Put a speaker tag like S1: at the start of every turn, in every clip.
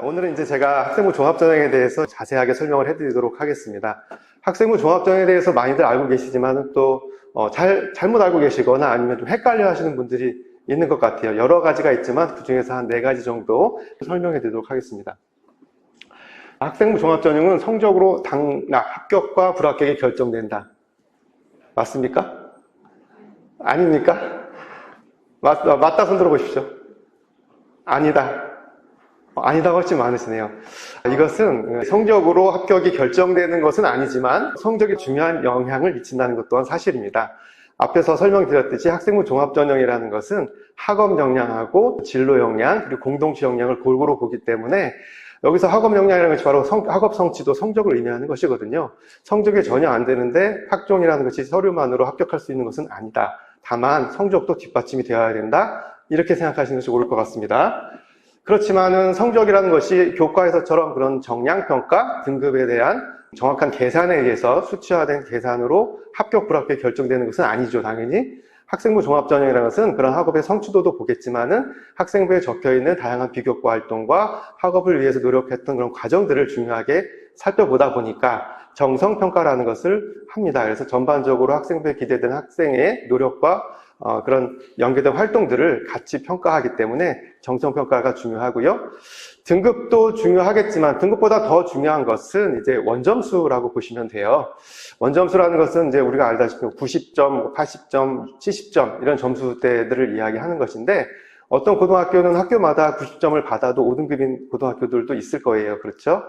S1: 오늘은 이제 제가 학생부 종합전형에 대해서 자세하게 설명을 해드리도록 하겠습니다. 학생부 종합전형에 대해서 많이들 알고 계시지만 또 잘못 알고 계시거나 아니면 좀 헷갈려 하시는 분들이 있는 것 같아요. 여러 가지가 있지만 그 중에서 한 4가지 정도 설명해 드리도록 하겠습니다. 학생부 종합전형은 성적으로 당락, 합격과 불합격이 결정된다. 맞습니까? 아닙니까? 맞다 손 들어보십시오. 아니다. 아니다가 훨씬 많으시네요. 이것은 성적으로 합격이 결정되는 것은 아니지만 성적이 중요한 영향을 미친다는 것 또한 사실입니다. 앞에서 설명드렸듯이 학생부 종합전형이라는 것은 학업 역량하고 진로 역량 그리고 공동체 역량을 골고루 보기 때문에 여기서 학업 역량이라는 것이 바로 학업 성취도 성적을 의미하는 것이거든요. 성적이 전혀 안 되는데 학종이라는 것이 서류만으로 합격할 수 있는 것은 아니다. 다만 성적도 뒷받침이 되어야 된다. 이렇게 생각하시는 것이 옳을 것 같습니다. 그렇지만은 성적이라는 것이 교과에서처럼 그런 정량평가, 등급에 대한 정확한 계산에 의해서 수치화된 계산으로 합격, 불합격이 결정되는 것은 아니죠, 당연히. 학생부 종합전형이라는 것은 그런 학업의 성취도도 보겠지만은 학생부에 적혀있는 다양한 비교과 활동과 학업을 위해서 노력했던 그런 과정들을 중요하게 살펴보다 보니까 정성평가라는 것을 합니다. 그래서 전반적으로 학생부에 기대된 학생의 노력과 그런 연계된 활동들을 같이 평가하기 때문에 정성평가가 중요하고요. 등급도 중요하겠지만 등급보다 더 중요한 것은 이제 원점수라고 보시면 돼요. 원점수라는 것은 이제 우리가 알다시피 90점, 80점, 70점 이런 점수대들을 이야기하는 것인데 어떤 고등학교는 학교마다 90점을 받아도 5등급인 고등학교들도 있을 거예요. 그렇죠?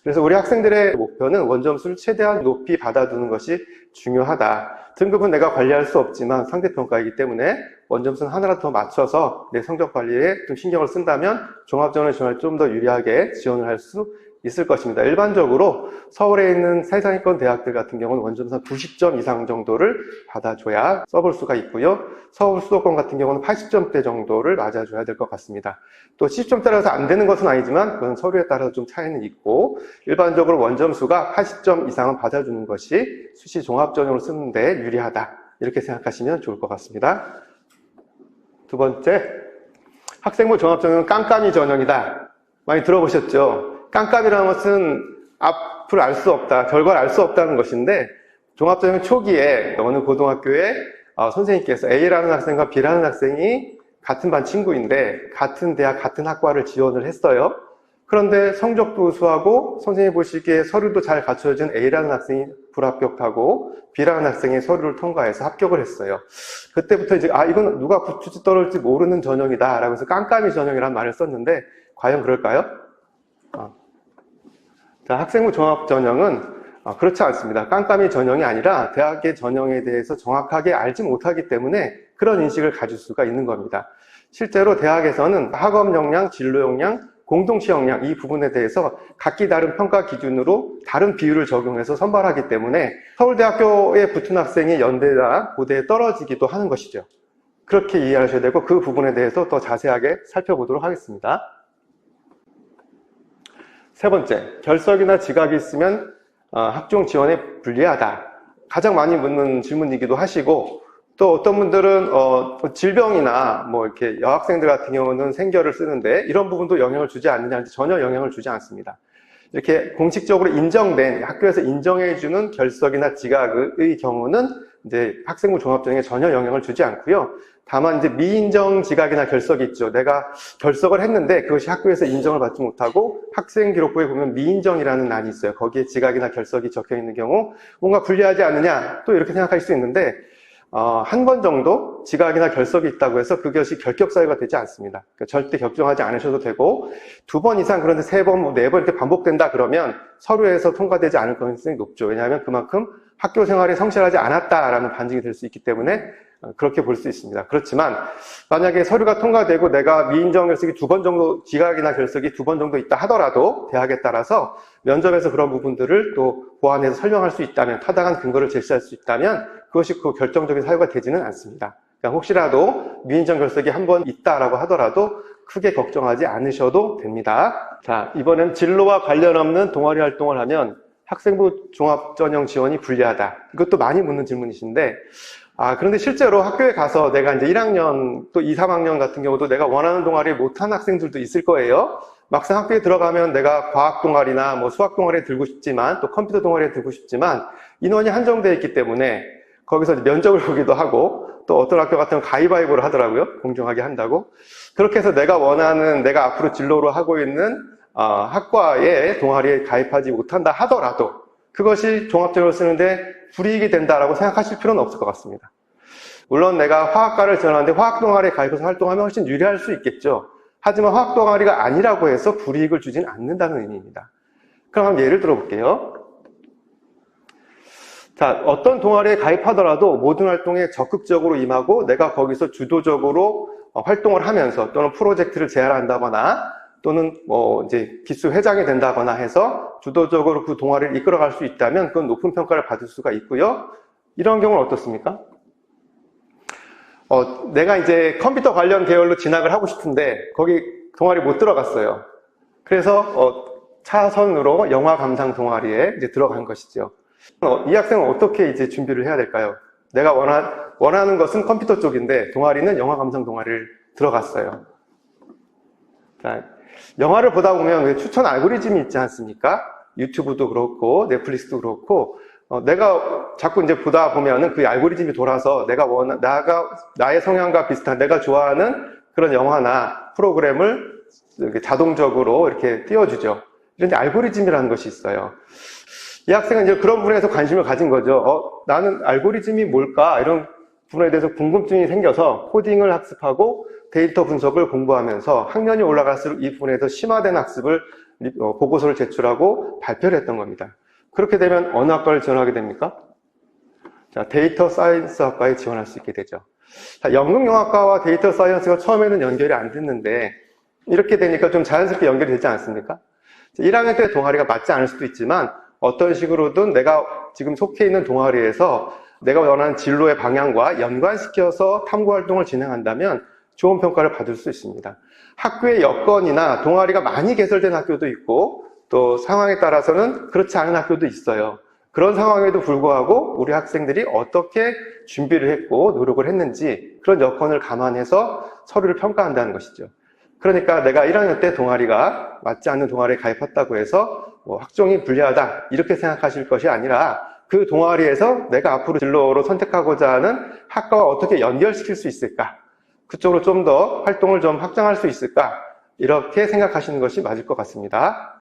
S1: 그래서 우리 학생들의 목표는 원점수를 최대한 높이 받아두는 것이 중요하다. 등급은 내가 관리할 수 없지만 상대평가이기 때문에 원점수는 하나라도 더 맞춰서 내 성적 관리에 좀 신경을 쓴다면 종합전형을 지원할 좀 더 유리하게 지원을 할 수 있을 것입니다. 일반적으로 서울에 있는 세상위권 대학들 같은 경우는 원점수 90점 이상 정도를 받아줘야 써볼 수가 있고요. 서울 수도권 같은 경우는 80점대 정도를 맞아줘야 될 것 같습니다. 또 70점대라서 안 되는 것은 아니지만 그건 서류에 따라서 좀 차이는 있고 일반적으로 원점수가 80점 이상은 받아주는 것이 수시 종합전형을 쓰는데 유리하다. 이렇게 생각하시면 좋을 것 같습니다. 두 번째, 학생부 종합전형은 깜깜이 전형이다. 많이 들어보셨죠? 깜깜이라는 것은 앞을 알 수 없다, 결과를 알 수 없다는 것인데 종합전형 초기에 어느 고등학교에 선생님께서 A라는 학생과 B라는 학생이 같은 반 친구인데 같은 대학, 같은 학과를 지원을 했어요. 그런데 성적도 우수하고 선생님이 보시기에 서류도 잘 갖춰진 A라는 학생이 불합격하고 B라는 학생이 서류를 통과해서 합격을 했어요. 그때부터 이제 이건 누가 붙을지 떨어질지 모르는 전형이다 라고 해서 깜깜이 전형이라는 말을 썼는데 과연 그럴까요? 자, 학생부 종합전형은 그렇지 않습니다. 깜깜이 전형이 아니라 대학의 전형에 대해서 정확하게 알지 못하기 때문에 그런 인식을 가질 수가 있는 겁니다. 실제로 대학에서는 학업 역량, 진로 역량, 공동체 역량 이 부분에 대해서 각기 다른 평가 기준으로 다른 비율을 적용해서 선발하기 때문에 서울대학교에 붙은 학생이 연대나 고대에 떨어지기도 하는 것이죠. 그렇게 이해하셔야 되고 그 부분에 대해서 더 자세하게 살펴보도록 하겠습니다. 세 번째, 결석이나 지각이 있으면 학종 지원에 불리하다. 가장 많이 묻는 질문이기도 하시고 또 어떤 분들은 질병이나 뭐 이렇게 여학생들 같은 경우는 생결을 쓰는데 이런 부분도 영향을 주지 않느냐는데 전혀 영향을 주지 않습니다. 이렇게 공식적으로 인정된 학교에서 인정해주는 결석이나 지각의 경우는 이제 학생부 종합전형에 전혀 영향을 주지 않고요. 다만 이제 미인정 지각이나 결석이 있죠. 내가 결석을 했는데 그것이 학교에서 인정을 받지 못하고 학생 기록부에 보면 미인정이라는欄이 있어요. 거기에 지각이나 결석이 적혀 있는 경우 뭔가 불리하지 않느냐 또 이렇게 생각할 수 있는데 한 번 정도 지각이나 결석이 있다고 해서 그것이 결격 사유가 되지 않습니다. 그러니까 절대 걱정하지 않으셔도 되고 2번 이상 그런데 3번, 4번 이렇게 반복된다 그러면 서류에서 통과되지 않을 가능성이 높죠. 왜냐하면 그만큼 학교 생활에 성실하지 않았다라는 반증이 될 수 있기 때문에 그렇게 볼 수 있습니다. 그렇지만 만약에 서류가 통과되고 내가 미인정 결석이 2번 정도 지각이나 결석이 2번 정도 있다 하더라도 대학에 따라서 면접에서 그런 부분들을 또 보완해서 설명할 수 있다면 타당한 근거를 제시할 수 있다면 그것이 그 결정적인 사유가 되지는 않습니다. 그러니까 혹시라도 미인정 결석이 한 번 있다라고 하더라도 크게 걱정하지 않으셔도 됩니다. 자, 이번엔 진로와 관련 없는 동아리 활동을 하면 학생부 종합전형 지원이 불리하다. 이것도 많이 묻는 질문이신데 그런데 실제로 학교에 가서 내가 이제 1학년 또 2, 3학년 같은 경우도 내가 원하는 동아리에 못한 학생들도 있을 거예요. 막상 학교에 들어가면 내가 과학 동아리나 뭐 수학 동아리에 들고 싶지만 또 컴퓨터 동아리에 들고 싶지만 인원이 한정되어 있기 때문에 거기서 면접을 보기도 하고 또 어떤 학교 같은 건 가위바위보를 하더라고요. 공정하게 한다고. 그렇게 해서 내가 원하는, 내가 앞으로 진로로 하고 있는 학과의 동아리에 가입하지 못한다 하더라도 그것이 종합전형을 쓰는데 불이익이 된다라고 생각하실 필요는 없을 것 같습니다. 물론 내가 화학과를 지원하는데 화학 동아리에 가입해서 활동하면 훨씬 유리할 수 있겠죠. 하지만 화학 동아리가 아니라고 해서 불이익을 주진 않는다는 의미입니다. 그럼 한번 예를 들어 볼게요. 자, 어떤 동아리에 가입하더라도 모든 활동에 적극적으로 임하고 내가 거기서 주도적으로 활동을 하면서 또는 프로젝트를 제안한다거나 또는 뭐 이제 기수 회장이 된다거나 해서 주도적으로 그 동아리를 이끌어갈 수 있다면 그건 높은 평가를 받을 수가 있고요. 이런 경우는 어떻습니까? 내가 이제 컴퓨터 관련 계열로 진학을 하고 싶은데 거기 동아리 못 들어갔어요. 그래서 차선으로 영화 감상 동아리에 이제 들어간 것이죠. 이 학생은 어떻게 이제 준비를 해야 될까요? 내가 원하는 것은 컴퓨터 쪽인데 동아리는 영화 감상 동아리를 들어갔어요. 자, 영화를 보다 보면 왜 추천 알고리즘이 있지 않습니까? 유튜브도 그렇고 넷플릭스도 그렇고 내가 자꾸 이제 보다 보면은 그 알고리즘이 돌아서 나의 성향과 비슷한 내가 좋아하는 그런 영화나 프로그램을 자동적으로 이렇게 띄워주죠. 이런 알고리즘이라는 것이 있어요. 이 학생은 이제 그런 부분에서 관심을 가진 거죠. 나는 알고리즘이 뭘까? 이런 부분에 대해서 궁금증이 생겨서 코딩을 학습하고 데이터 분석을 공부하면서 학년이 올라갈수록 이 부분에 더 심화된 학습을 보고서를 제출하고 발표를 했던 겁니다. 그렇게 되면 어느 학과를 지원하게 됩니까? 자, 데이터 사이언스 학과에 지원할 수 있게 되죠. 자, 연극영화과와 데이터 사이언스가 처음에는 연결이 안 됐는데 이렇게 되니까 좀 자연스럽게 연결이 되지 않습니까? 1학년 때 동아리가 맞지 않을 수도 있지만 어떤 식으로든 내가 지금 속해 있는 동아리에서 내가 원하는 진로의 방향과 연관시켜서 탐구활동을 진행한다면 좋은 평가를 받을 수 있습니다. 학교의 여건이나 동아리가 많이 개설된 학교도 있고 또 상황에 따라서는 그렇지 않은 학교도 있어요. 그런 상황에도 불구하고 우리 학생들이 어떻게 준비를 했고 노력을 했는지 그런 여건을 감안해서 서류를 평가한다는 것이죠. 그러니까 내가 1학년 때 동아리가 맞지 않는 동아리에 가입했다고 해서 학종이 불리하다 이렇게 생각하실 것이 아니라 그 동아리에서 내가 앞으로 진로로 선택하고자 하는 학과와 어떻게 연결시킬 수 있을까, 그쪽으로 좀 더 활동을 좀 확장할 수 있을까, 이렇게 생각하시는 것이 맞을 것 같습니다.